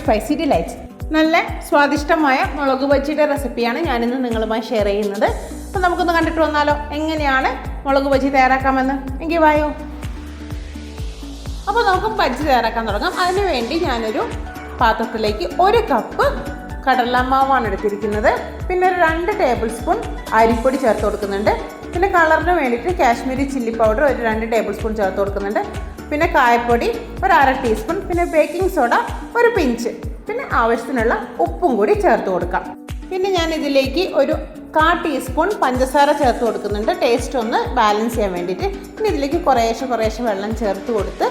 Spicy delights. നല്ല സ്വാദിഷ്ടമായ മുളക് ബജിയുടെ റെസിപ്പിയാണ് ഞാനിന്ന് നിങ്ങളുമായി ഷെയർ ചെയ്യുന്നത്. അപ്പോൾ നമുക്കൊന്ന് കണ്ടിട്ട് വന്നാലോ എങ്ങനെയാണ് മുളക് ബജി തയ്യാറാക്കാമെന്ന്. എങ്കിൽ വായോ. അപ്പോൾ നമുക്ക് ബജി തയ്യാറാക്കാൻ തുടങ്ങാം. അതിനു വേണ്ടി ഞാനൊരു പാത്രത്തിലേക്ക് 1 കപ്പ് കടലമാവാണ് എടുത്തിരിക്കുന്നത്. പിന്നെ ഒരു 2 ടേബിൾ സ്പൂൺ അരിപ്പൊടി ചേർത്ത് കൊടുക്കുന്നുണ്ട്. പിന്നെ കളറിന് വേണ്ടിയിട്ട് കാശ്മീരി ചില്ലി പൗഡർ ഒരു 2 ടേബിൾ സ്പൂൺ ചേർത്ത് കൊടുക്കുന്നുണ്ട്. പിന്നെ കായപ്പൊടി ഒരു 1/2 ടീസ്പൂൺ, പിന്നെ ബേക്കിംഗ് സോഡ ഒരു പിഞ്ച്, പിന്നെ ആവശ്യത്തിനുള്ള ഉപ്പും കൂടി ചേർത്ത് കൊടുക്കാം. പിന്നെ ഞാൻ ഇതിലേക്ക് ഒരു 1/4 ടീസ്പൂൺ പഞ്ചസാര ചേർത്ത് കൊടുക്കുന്നുണ്ട്, ടേസ്റ്റ് ഒന്ന് ബാലൻസ് ചെയ്യാൻ വേണ്ടിയിട്ട്. പിന്നെ ഇതിലേക്ക് കുറേശ്ശെ വെള്ളം ചേർത്ത് കൊടുത്ത്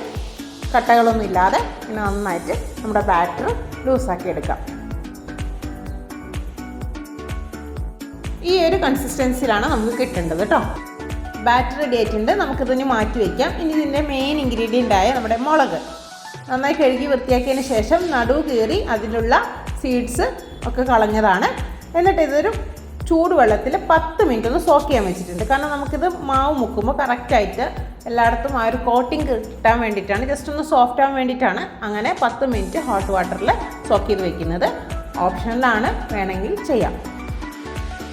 കട്ടകളൊന്നും ഇല്ലാതെ പിന്നെ നന്നായിട്ട് നമ്മുടെ ബാറ്റർ ലൂസാക്കി എടുക്കാം. ഈ ഒരു കൺസിസ്റ്റൻസിയിലാണ് നമുക്ക് കിട്ടേണ്ടത് കേട്ടോ. ബാറ്റർ റെഡി ആയിട്ടുണ്ട്. നമുക്കിതിന് മാറ്റി വയ്ക്കാം. ഇനി ഇതിൻ്റെ മെയിൻ ഇൻഗ്രീഡിയൻ്റായ നമ്മുടെ മുളക് നന്നായി കഴുകി വൃത്തിയാക്കിയതിന് ശേഷം നടുവ് കീറി അതിലുള്ള സീഡ്സ് ഒക്കെ കളഞ്ഞതാണ്. എന്നിട്ട് ഇതൊരു ചൂടുവെള്ളത്തിൽ 10 മിനിറ്റ് ഒന്ന് സോക്ക് ചെയ്യാൻ വെച്ചിട്ടുണ്ട്. കാരണം നമുക്കിത് മാവ് മുക്കുമ്പോൾ കറക്റ്റായിട്ട് എല്ലായിടത്തും ആ ഒരു കോട്ടിങ് കിട്ടാൻ വേണ്ടിയിട്ടാണ്, ജസ്റ്റ് ഒന്ന് സോഫ്റ്റ് ആവാൻ വേണ്ടിയിട്ടാണ് അങ്ങനെ 10 മിനിറ്റ് ഹോട്ട് വാട്ടറിൽ സോക്ക് ചെയ്ത് വെക്കുന്നത്. ഓപ്ഷനിലാണ്, വേണമെങ്കിൽ ചെയ്യാം.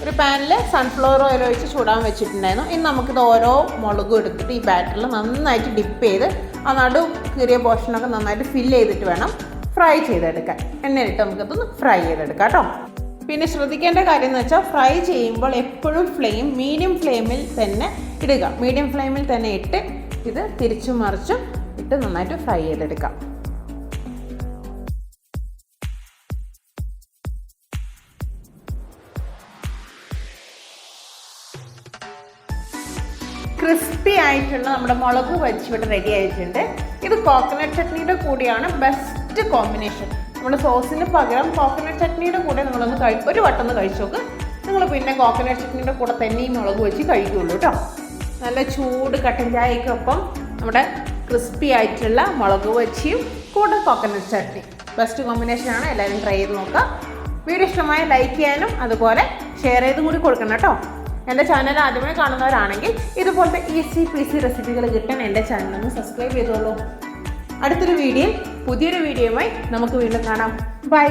ഒരു പാനിൽ സൺഫ്ലവർ ഓയിൽ ഒഴിച്ച് ചൂടാൻ വെച്ചിട്ടുണ്ടായിരുന്നു. ഇനി നമുക്കിത് ഓരോ മുളകും എടുത്തിട്ട് ഈ ബാറ്ററിൽ നന്നായിട്ട് ഡിപ്പ് ചെയ്ത് ആ നടു കീറിയ പോർഷനൊക്കെ നന്നായിട്ട് ഫില്ല് ചെയ്തിട്ട് വേണം ഫ്രൈ ചെയ്തെടുക്കാൻ. എണ്ണയിലിട്ട് നമുക്കിതൊന്ന് ഫ്രൈ ചെയ്തെടുക്കാം കേട്ടോ. പിന്നെ ശ്രദ്ധിക്കേണ്ട കാര്യം എന്ന് വെച്ചാൽ ഫ്രൈ ചെയ്യുമ്പോൾ എപ്പോഴും ഫ്ലെയിം മീഡിയം ഫ്ലെയിമിൽ തന്നെ ഇടുക. മീഡിയം ഫ്ലെയിമിൽ തന്നെ ഇട്ട് ഇത് തിരിച്ചും മറിച്ചും ഇട്ട് നന്നായിട്ട് ഫ്രൈ ചെയ്തെടുക്കാം. ക്രിസ്പി ആയിട്ടുള്ള നമ്മുടെ മുളക് ബജി ഇവിടെ റെഡി ആയിട്ടുണ്ട്. ഇത് കോക്കനട്ട് ചട്നിയുടെ കൂടെയാണ് ബെസ്റ്റ് കോമ്പിനേഷൻ. നമ്മുടെ സോസിന് പകരം കോക്കനട്ട് ചട്നിയുടെ കൂടെ നിങ്ങളൊന്ന് ഒരു വട്ടം ഒന്ന് കഴിച്ചു നോക്ക്. നിങ്ങൾ പിന്നെ കോക്കനട്ട് ചട്നിയുടെ കൂടെ തന്നെ ഈ മുളക് ബജി കഴിക്കുകയുള്ളൂ കേട്ടോ. നല്ല ചൂട് കട്ടൻ ചായക്കൊപ്പം നമ്മുടെ ക്രിസ്പി ആയിട്ടുള്ള മുളക് ബജിയും കൂടെ കോക്കനട്ട് ചട്നി ബെസ്റ്റ് കോമ്പിനേഷനാണ്. എല്ലാവരും ട്രൈ ചെയ്ത് നോക്കാം. വീഡിയോ ഇഷ്ടമായ ലൈക്ക് ചെയ്യാനും അതുപോലെ ഷെയർ ചെയ്തും കൂടി കൊടുക്കണം കേട്ടോ. എൻ്റെ ചാനൽ ആദ്യമായി കാണുന്നവരാണെങ്കിൽ ഇതുപോലത്തെ ഈസി പീസി റെസിപ്പികൾ കിട്ടാൻ എൻ്റെ ചാനലൊന്ന് സബ്സ്ക്രൈബ് ചെയ്തോളൂ. അടുത്തൊരു പുതിയൊരു വീഡിയോയുമായി നമുക്ക് വീണ്ടും കാണാം. ബൈ.